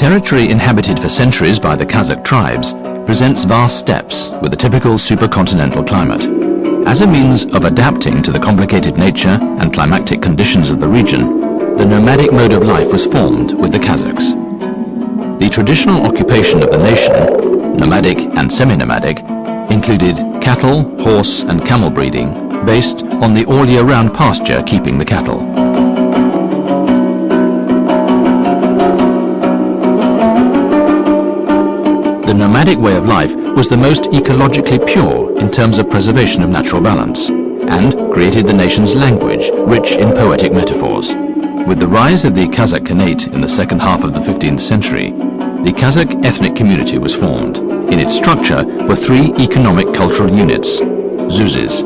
territory inhabited for centuries by the Kazakh tribes presents vast steppes with a typical supercontinental climate. As a means of adapting to the complicated nature and climatic conditions of the region, the nomadic mode of life was formed with the Kazakhs. The traditional occupation of the nation, nomadic and semi-nomadic, included cattle, horse and camel breeding based on the all-year-round pasture keeping the cattle. The nomadic way of life was the most ecologically pure in terms of preservation of natural balance, and created the nation's language, rich in poetic metaphors. With the rise of the Kazakh Khanate in the second half of the 15th century, the Kazakh ethnic community was formed. In its structure were three economic cultural units, Zuzes.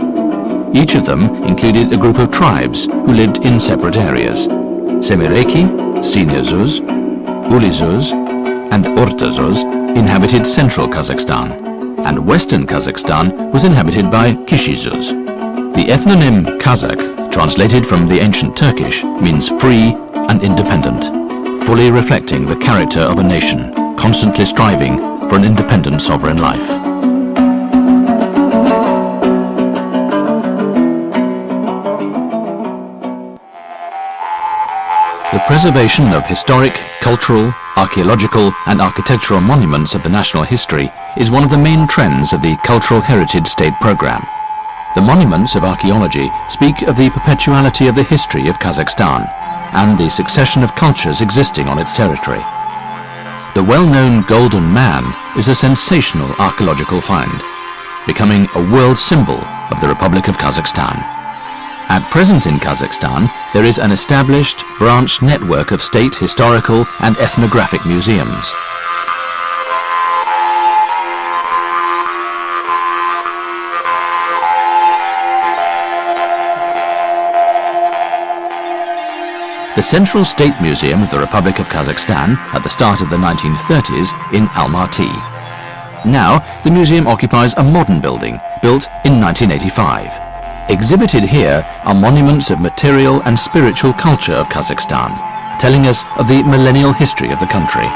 Each of them included a group of tribes who lived in separate areas. Semireki, Senior Zuz, Uli Zuz, and Orta Zuz inhabited central Kazakhstan, and western Kazakhstan was inhabited by Kishi Zuz. The ethnonym Kazakh, translated from the ancient Turkish, means free and independent, fully reflecting the character of a nation, constantly striving for an independent sovereign life. The preservation of historic, cultural, archaeological and architectural monuments of the national history is one of the main trends of the Cultural Heritage State Programme. The monuments of archaeology speak of the perpetuality of the history of Kazakhstan and the succession of cultures existing on its territory. The well-known Golden Man is a sensational archaeological find, becoming a world symbol of the Republic of Kazakhstan. At present in Kazakhstan, there is an established branch network of state historical and ethnographic museums. The Central State Museum of the Republic of Kazakhstan at the start of the 1930s in Almaty. Now, the museum occupies a modern building built in 1985. Exhibited here are monuments of material and spiritual culture of Kazakhstan, telling us of the millennial history of the country.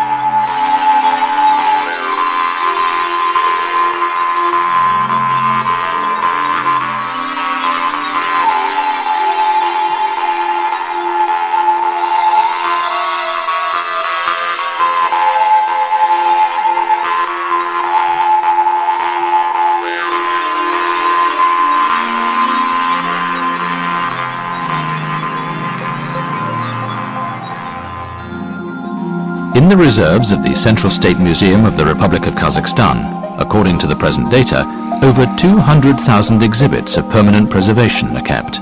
In the reserves of the Central State Museum of the Republic of Kazakhstan, according to the present data, over 200,000 exhibits of permanent preservation are kept,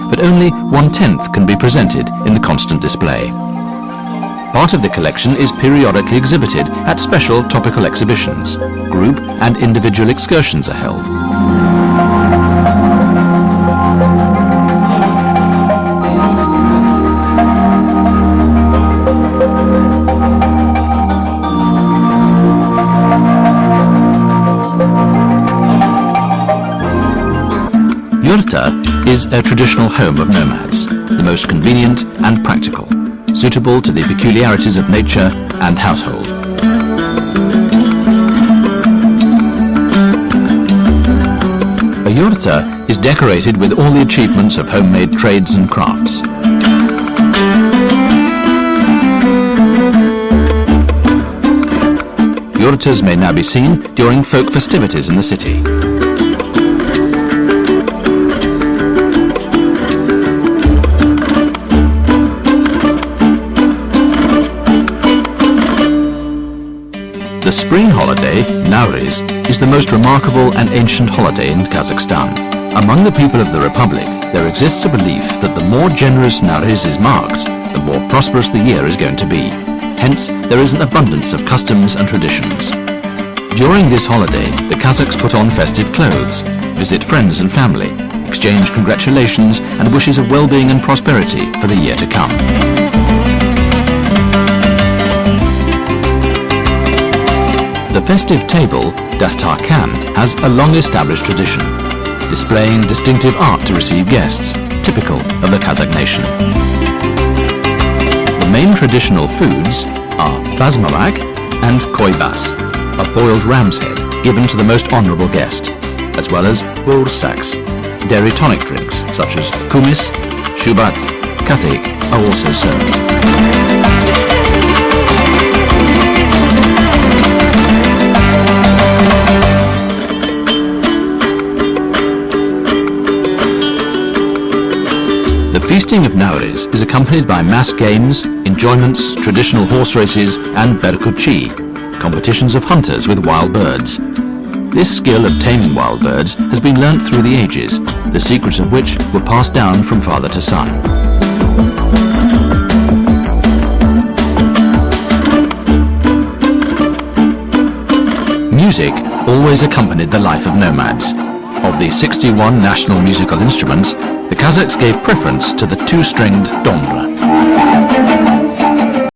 but only 1/10 can be presented in the constant display. Part of the collection is periodically exhibited at special topical exhibitions. Group and individual excursions are held. Yurta is a traditional home of nomads, the most convenient and practical, suitable to the peculiarities of nature and household. A yurta is decorated with all the achievements of homemade trades and crafts. Yurtas may now be seen during folk festivities in the city. The spring holiday, Nowruz, is the most remarkable and ancient holiday in Kazakhstan. Among the people of the Republic, there exists a belief that the more generous Nowruz is marked, the more prosperous the year is going to be. Hence, there is an abundance of customs and traditions. During this holiday, the Kazakhs put on festive clothes, visit friends and family, exchange congratulations and wishes of well-being and prosperity for the year to come. The festive table, Dastarkhan, has a long-established tradition, displaying distinctive art to receive guests, typical of the Kazakh nation. The main traditional foods are basmalak and koibas, a boiled ram's head given to the most honourable guest, as well as boursaks, dairy tonic drinks such as kumis, shubat, katig are also served. The feasting of Nowruz is accompanied by mass games, enjoyments, traditional horse races and berkuchi, competitions of hunters with wild birds. This skill of taming wild birds has been learnt through the ages, the secrets of which were passed down from father to son. Music always accompanied the life of nomads. Of the 61 national musical instruments, the Kazakhs gave preference to the two-stringed dombra.